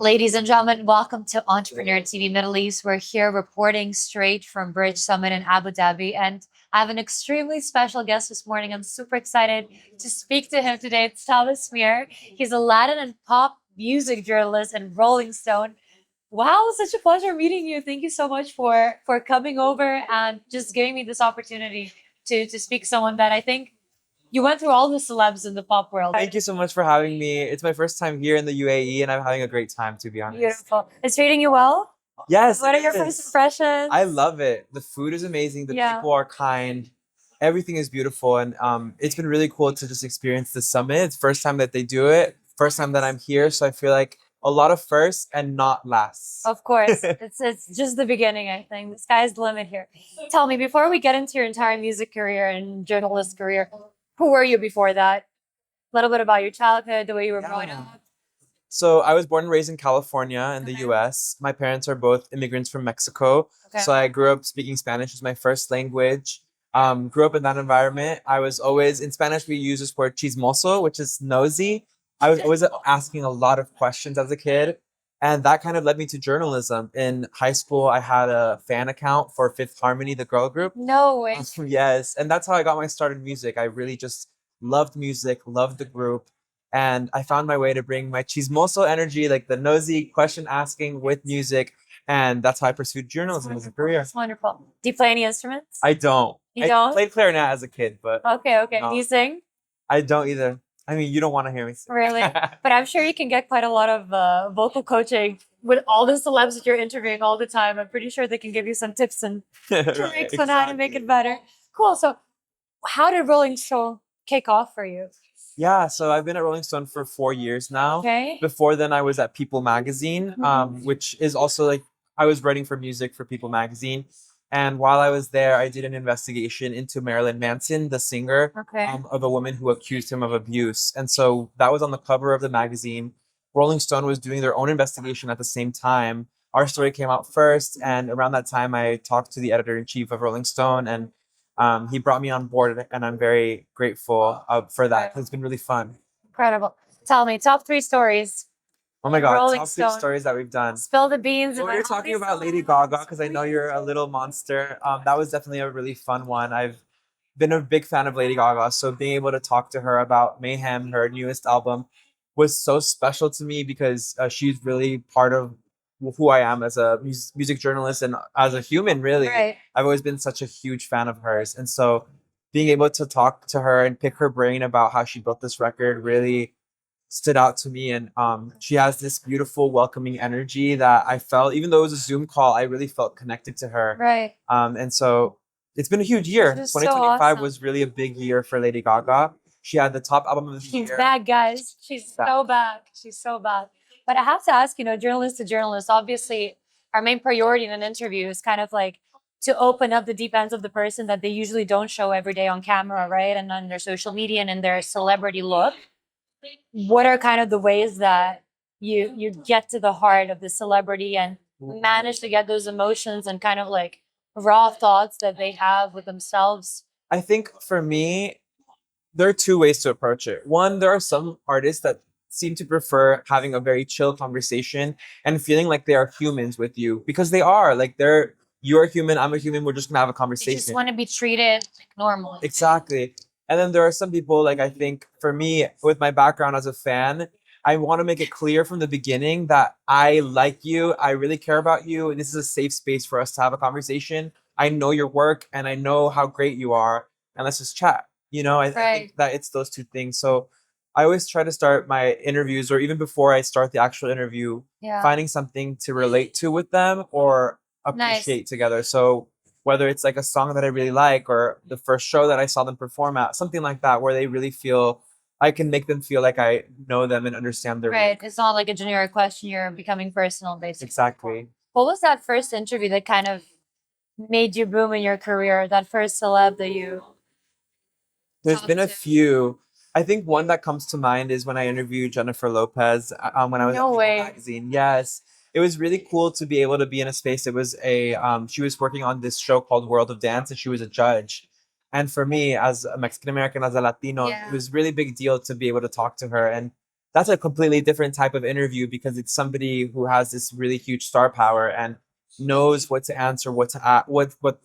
Ladies and gentlemen, welcome to Entrepreneur TV Middle East. We're here reporting straight from Bridge Summit in Abu Dhabi, and I have an extremely special guest this morning. I'm super excited to speak to him today. It's Tomas Mier. He's a Latin and pop music journalist and Rolling Stone. Wow, such a pleasure meeting you. Thank you so much for coming over and just giving me this opportunity to speak to someone that I think you went through all the celebs in the pop world. Thank you so much for having me. It's my first time here in the UAE and I'm having a great time, to be honest. Beautiful. It's treating you well? Yes, What are it your first is. impressions? I love it. The food is amazing. The Yeah. people are kind. Everything is beautiful. And it's been really cool to just experience the summit. It's first time that they do it. First time that I'm here. So I feel like a lot of firsts and not lasts. Of course. It's just the beginning, I think. The sky's the limit here. Tell me, before we get into your entire music career and journalist career, who were you before that? A little bit about your childhood, the way you were growing Yeah. up. So I was born and raised in California in the Okay. US. My parents are both immigrants from Mexico. Okay. So I grew up speaking Spanish as my first language. Grew up in that environment. I was always in Spanish. We use this word chismoso, which is nosy. I was always asking a lot of questions as a kid, and that kind of led me to journalism. In high school, I had a fan account for Fifth Harmony, the girl group. No way. Yes, and that's how I got my start in music. I really just loved music, loved the group, and I found my way to bring my chismoso energy, like the nosy question asking with music, and that's how I pursued journalism as a career. It's wonderful. Do you play any instruments? I don't. You I don't? played clarinet as a kid, but Okay, okay. Do no, you sing? I don't either. I mean, you don't want to hear me sing. Really? But I'm sure you can get quite a lot of vocal coaching with all the celebs that you're interviewing all the time. I'm pretty sure they can give you some tips and Right, tricks on how to make exactly. it better. Cool. So, how did Rolling Stone kick off for you? Yeah, so I've been at Rolling Stone for 4 years now. Okay. Before then, I was at People Magazine, which is also like I was writing for music for People Magazine. And while I was there, I did an investigation into Marilyn Manson, the singer, Okay. of a woman who accused him of abuse. And so that was on the cover of the magazine. Rolling Stone was doing their own investigation at the same time. Our story came out first, and around that time, I talked to the editor in chief of Rolling Stone, and he brought me on board, and I'm very grateful for that. It's been really fun. Incredible. Tell me, top three stories. Oh my God, Rolling top three Stone. stories that we've done. Spill the beans. Well, we were about talking these about Lady celebs. Gaga because I know you're a little monster. That was definitely a really fun one. I've been a big fan of Lady Gaga, so being able to talk to her about Mayhem, her newest album, was so special to me because she's really part of who I am as a music journalist and as a human, really. Right. I've always been such a huge fan of hers. And so being able to talk to her and pick her brain about how she built this record really stood out to me. And she has this beautiful, welcoming energy that I felt, even though it was a Zoom call, I really felt connected to her. Right. And so it's been a huge year. This is so 2025 awesome. was really a big year for Lady Gaga. She had the top album of the She's year. bad, guys. She's so bad. She's so bad. But I have to ask, journalist to journalist, obviously, our main priority in an interview is kind of like to open up the deep ends of the person that they usually don't show every day on camera, right? And on their social media and in their celebrity look. What are kind of the ways that you get to the heart of the celebrity and manage to get those emotions and kind of like raw thoughts that they have with themselves? I think for me, there are two ways to approach it. One, there are some artists that seem to prefer having a very chill conversation and feeling like they are humans with you because they are. Like you're a human, I'm a human, we're just gonna have a They just conversation. want to be treated like normal. Exactly. And then there are some people, like I think for me, with my background as a fan, I want to make it clear from the beginning that I like you, I really care about you, and this is a safe space for us to have a conversation. I know your work and I know how great you are, and let's just chat. I Right. think that it's those two things. So I always try to start my interviews, or even before I start the actual interview, Yeah. finding something to relate to with them or Nice. appreciate together. So whether it's like a song that I really like or the first show that I saw them perform at, something like that, where they really feel I can make them feel like I know them and understand their Right. work. It's not like a generic question. You're becoming personal, basically. Exactly. What was that first interview that kind of made you boom in your career? That first celeb that you There's talked been a to? few. I think one that comes to mind is when I interviewed Jennifer Lopez when I was at No People way. Magazine. Yes, it was really cool to be able to be in a space. It was she was working on this show called World of Dance, and she was a judge. And for me, as a Mexican American, as a Latino, Yeah. it was really big deal to be able to talk to her. And that's a completely different type of interview because it's somebody who has this really huge star power and knows what to answer, what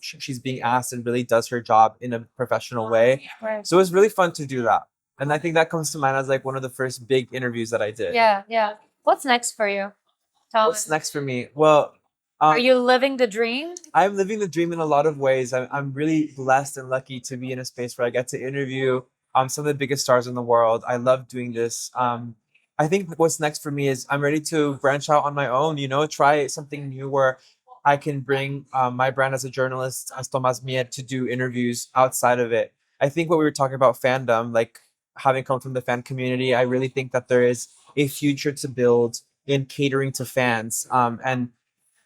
she's being asked, and really does her job in a professional way. Right. So it was really fun to do that. And I think that comes to mind as like one of the first big interviews that I did. Yeah, yeah. What's next for you, What's Thomas? next for me? Well, Are you living the dream? I'm living the dream in a lot of ways. I'm really blessed and lucky to be in a space where I get to interview some of the biggest stars in the world. I love doing this. I think what's next for me is I'm ready to branch out on my own, you know, try something new where I can bring my brand as a journalist, as Tomas Mier, to do interviews outside of it. I think what we were talking about fandom, like having come from the fan community, I really think that there is a future to build in catering to fans. And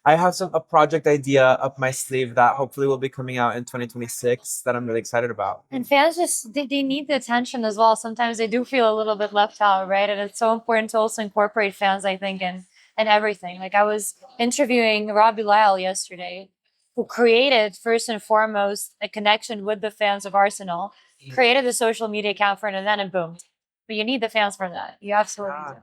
I have a project idea up my sleeve that hopefully will be coming out in 2026 that I'm really excited about. And fans just they need the attention as well. Sometimes they do feel a little bit left out, right? And it's so important to also incorporate fans, I think, in everything. Like I was interviewing Robbie Lyle yesterday, who created first and foremost a connection with the fans of Arsenal, created a social media account for an event, and boom. But you need the fans for that. You absolutely do.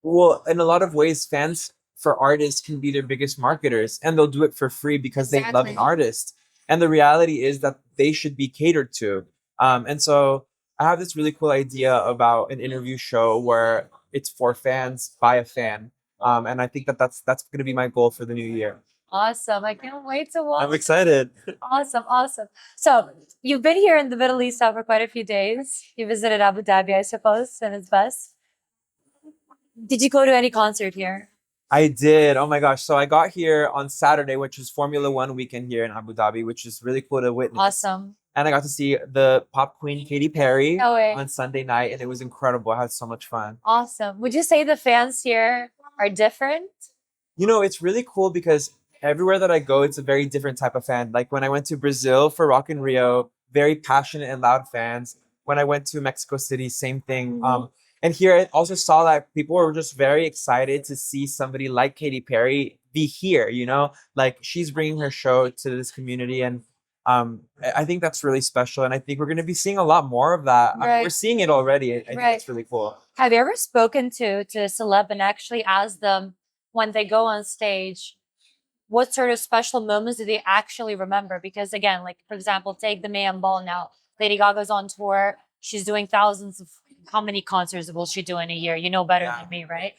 Well, in a lot of ways, fans for artists can be their biggest marketers and they'll do it for free because they love an Exactly. artist. And the reality is that they should be catered to. And so I have this really cool idea about an interview show where it's for fans by a fan. And I think that that's going to be my goal for the new year. Awesome. I can't wait to I'm watch. excited. Awesome, awesome. So you've been here in the Middle East now for quite a few days. You visited Abu Dhabi, I suppose, and it's best. Did you go to any concert here? I did. Oh my gosh. So I got here on Saturday, which is Formula One weekend here in Abu Dhabi, which is really cool to witness. Awesome. And I got to see the pop queen Katy Perry No way. on Sunday night, and it was incredible. I had so much fun. Awesome. Would you say the fans here are different? You know, it's really cool because everywhere that I go, it's a very different type of fan. Like when I went to Brazil for Rock in Rio, very passionate and loud fans. When I went to Mexico City, same thing. And here I also saw that people were just very excited to see somebody like Katy Perry be here, you know? Like she's bringing her show to this community and I think that's really special. And I think we're going to be seeing a lot more of that. I mean, we're Right. seeing it already. I think Right. it's really cool. Have you ever spoken to a celeb and actually asked them when they go on stage, what sort of special moments do they actually remember? Because again, like for example, take the Mayhem Ball now. Lady Gaga's on tour. She's doing thousands of how many concerts will she do in a year? You know better Yeah. than me, right?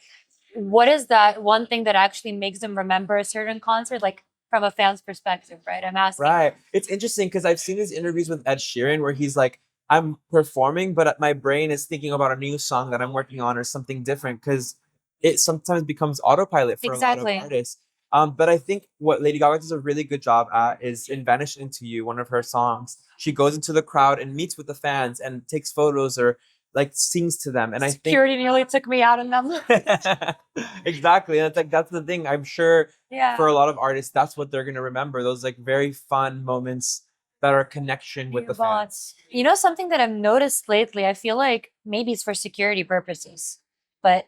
What is that one thing that actually makes them remember a certain concert? Like from a fan's perspective, right? I'm asking. Right. It's interesting because I've seen his interviews with Ed Sheeran where he's like, I'm performing, but my brain is thinking about a new song that I'm working on or something different because it sometimes becomes autopilot for a lot of Exactly. artists. But I think what Lady Gaga does a really good job at is in Vanish Into You, one of her songs. She goes into the crowd and meets with the fans and takes photos or like sings to them. And I think Security nearly took me out in them. exactly. And it's like that's the thing. I'm sure Yeah. for a lot of artists, that's what they're gonna remember. Those like very fun moments that are a connection with the fans. You know, something that I've noticed lately, I feel like maybe it's for security purposes, but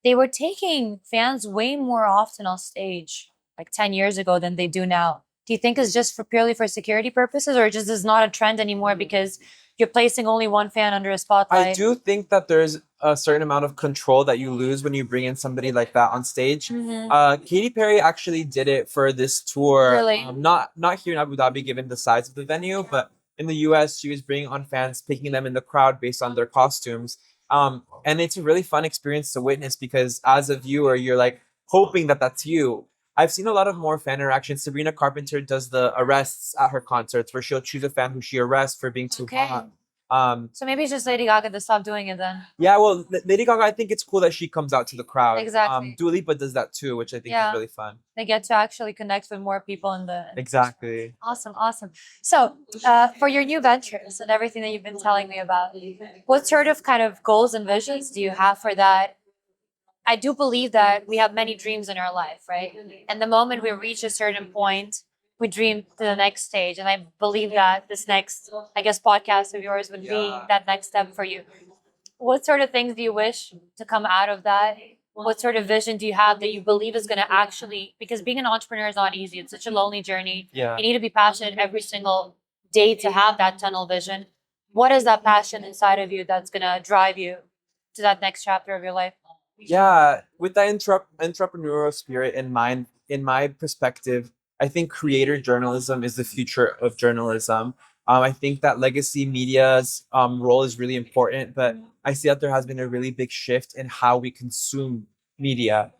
they were taking fans way more often on stage like 10 years ago than they do now. Do you think it's just for purely for security purposes or just is not a trend anymore because you're placing only one fan under a spotlight? I do think that there's a certain amount of control that you lose when you bring in somebody like that on stage. Katy Perry actually did it for this tour. Really? Not here in Abu Dhabi, given the size of the venue, but in the U.S., she was bringing on fans, picking them in the crowd based on their costumes. And it's a really fun experience to witness because as a viewer, you're like hoping that that's you. I've seen a lot of more fan interactions. Sabrina Carpenter does the arrests at her concerts where she'll choose a fan who she arrests for being too hot. So maybe it's just Lady Gaga to stop doing it then. Yeah, well, Lady Gaga, I think it's cool that she comes out to the crowd. Exactly. Dua Lipa does that too, which I think Yeah. is really fun. They get to actually connect with more people in the Exactly. Awesome, awesome. So, for your new ventures and everything that you've been telling me about, what sort of kind of goals and visions do you have for that? I do believe that we have many dreams in our life, right? And the moment we reach a certain point, we dream to the next stage. And I believe that this next, I guess, podcast of yours would be that next step for you. What sort of things do you wish to come out of that? What sort of vision do you have that you believe is going to actually, because being an entrepreneur is not easy. It's such a lonely journey. Yeah. You need to be passionate every single day to have that tunnel vision. What is that passion inside of you that's going to drive you to that next chapter of your life? Yeah, with that entrepreneurial spirit in mind, in my perspective, I think creator journalism is the future of journalism. I think that legacy media's role is really important, but I see that there has been a really big shift in how we consume media.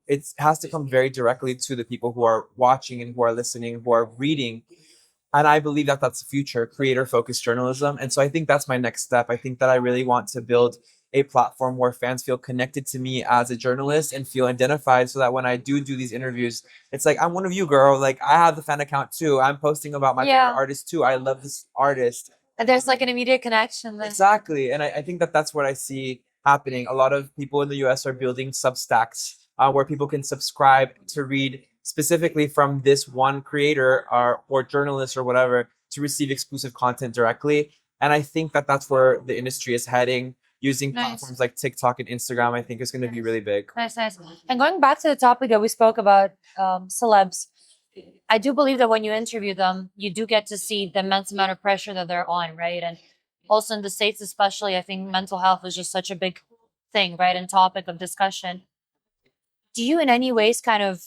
It has to come very directly to the people who are watching and who are listening, who are reading, and I believe that that's the future, creator focused journalism. And so I think that's my next step. I think that I really want to build a platform where fans feel connected to me as a journalist and feel identified, so that when I do these interviews, it's like, I'm one of you, girl. Like, I have the fan account too. I'm posting about my favorite Yeah. artist too. I love this artist. And there's like an immediate connection then. Exactly. And I think that that's what I see happening. A lot of people in the US are building Substacks, where people can subscribe to read specifically from this one creator or journalist or whatever, to receive exclusive content directly. And I think that that's where the industry is heading. Using Nice. platforms like TikTok and Instagram, I think is going to be really big. Nice, nice. And going back to the topic that we spoke about, celebs, I do believe that when you interview them, you do get to see the immense amount of pressure that they're on, right? And also in the States, especially, I think mental health is just such a big thing, right? And topic of discussion. Do you in any ways kind of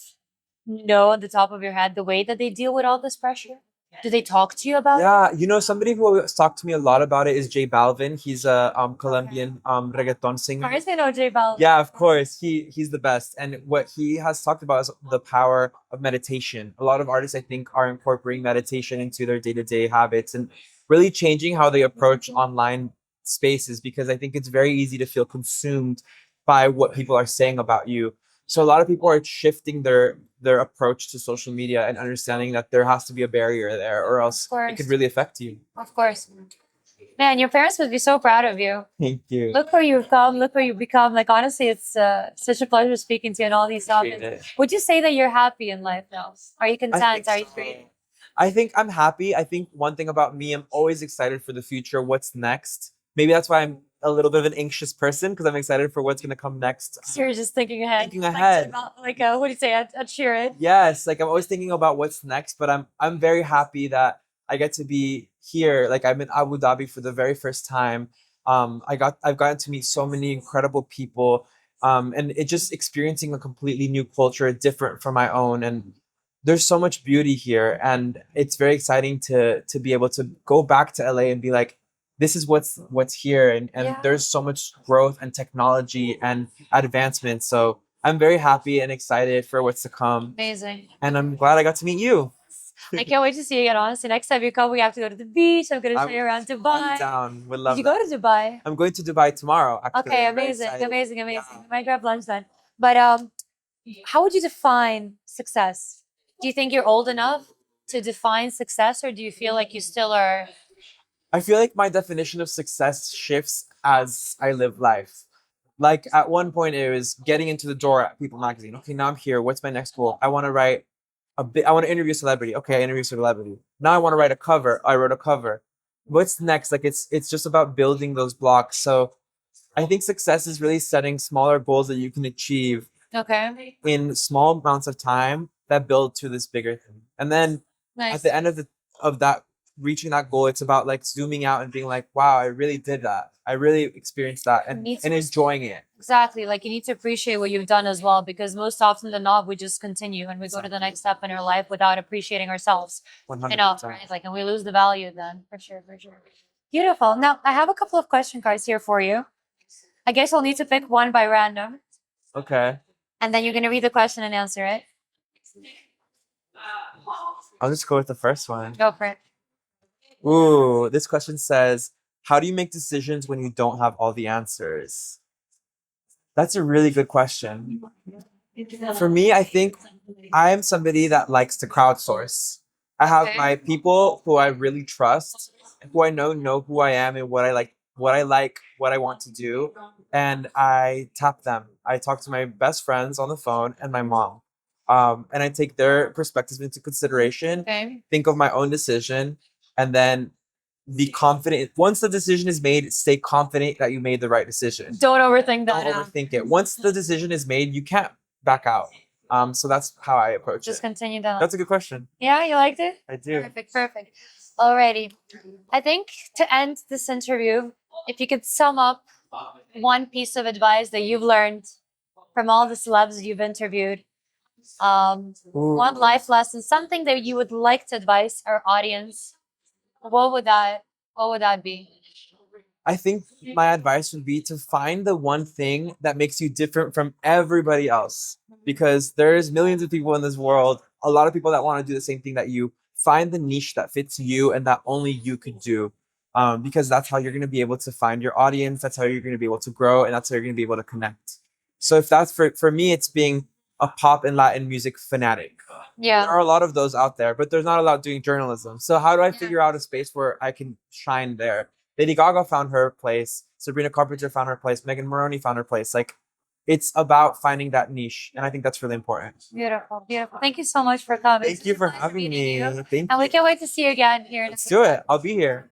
know on the top of your head the way that they deal with all this pressure? Do they talk to you about it? Yeah, somebody who has talked to me a lot about it is J Balvin. He's a Colombian reggaeton singer. Of course, I know J Balvin. Yeah, of course. He's the best. And what he has talked about is the power of meditation. A lot of artists, I think, are incorporating meditation into their day-to-day habits and really changing how they approach online spaces, because I think it's very easy to feel consumed by what people are saying about you. So a lot of people are shifting their approach to social media and understanding that there has to be a barrier there, or else it could really affect you. Of course. Man, your parents must be so proud of you. Thank you. Look where you've come. Look where you've become. Like, honestly, it's such a pleasure speaking to you and all these Appreciate topics. it. Would you say that you're happy in life now? Are you I content? think Are you so. free? I think I'm happy. I think one thing about me, I'm always excited for the future. What's next? Maybe that's why I'm a little bit of an anxious person, because I'm excited for what's going to come next. So you're just thinking ahead. Thinking ahead. Like what do you say? I'd cheer it. Yes, like I'm always thinking about what's next, but I'm very happy that I get to be here. Like, I'm in Abu Dhabi for the very first time. I've gotten to meet so many incredible people, and it just experiencing a completely new culture, different from my own. And there's so much beauty here, and it's very exciting to be able to go back to LA and be like, this is what's here, and Yeah. there's so much growth and technology and advancement. So I'm very happy and excited for what's to come, Amazing. and I'm glad I got to meet you. I can't wait to see you again. Honestly, next time you come, we have to go to the beach. I'm gonna show you around I'm Dubai. down. Would Did love you that. go to Dubai? I'm going to Dubai tomorrow, actually. Okay, I'm very amazing, excited. amazing, amazing. Yeah. We might grab lunch then. But how would you define success? Do you think you're old enough to define success, or do you feel like you still are? I feel like my definition of success shifts as I live life. Like, at one point, it was getting into the door at People Magazine. Okay, now I'm here. What's my next goal? I want to write I want to interview a celebrity. Okay, I interview a celebrity. Now I want to write a cover. I wrote a cover. What's next? Like, it's just about building those blocks. So I think success is really setting smaller goals that you can achieve Okay. in small amounts of time that build to this bigger thing. And then Nice. at the end of that, reaching that goal, it's about like zooming out and being like, wow, I really did that. I really experienced that, and enjoying it. Exactly. Like, you need to appreciate what you've done as well, because most often than not, we just continue and we go to the next step in our life without appreciating ourselves. 100%. Right? Like, and we lose the value then, for sure, for sure. Beautiful. Now, I have a couple of question cards here for you. I guess I'll need to pick one by random, Okay. and then you're gonna read the question and answer it. I'll just go with the first one. Go for it. Ooh, this question says, how do you make decisions when you don't have all the answers? That's a really good question. For me, I think I am somebody that likes to crowdsource. I have Okay. my people who I really trust, who I know who I am and what I want to do, and I tap them. I talk to my best friends on the phone and my mom. And I take their perspectives into consideration, Okay. think of my own decision, and then be confident. Once the decision is made, stay confident that you made the right decision. Don't overthink that. Don't overthink it. Once the decision is made, you can't back out. So that's how I approach Just it. continue down. That's a good question. Yeah, you liked it? I do. Perfect, perfect. Alrighty. I think to end this interview, if you could sum up one piece of advice that you've learned from all the celebs you've interviewed? One life lesson, something that you would like to advise our audience. What would that what would that be? I think my advice would be to find the one thing that makes you different from everybody else. Because there's millions of people in this world, a lot of people that want to do the same thing that you. Find the niche that fits you and that only you could do. Because that's how you're going to be able to find your audience. That's how you're going to be able to grow, and that's how you're going to be able to connect. So if that's for me, it's being a pop and Latin music fanatic. There Yeah. are a lot of those out there, but there's not a lot doing journalism. So how do I figure out a space where I can shine there? Lady Gaga found her place. Sabrina Carpenter found her place. Megan Maroney found her place. Like, it's about finding that niche, and I think that's really important. Beautiful, beautiful. Thank you so much for coming. Thank you for having me. Thank And we you. can't wait to see you again here. Let's do it. I'll be here.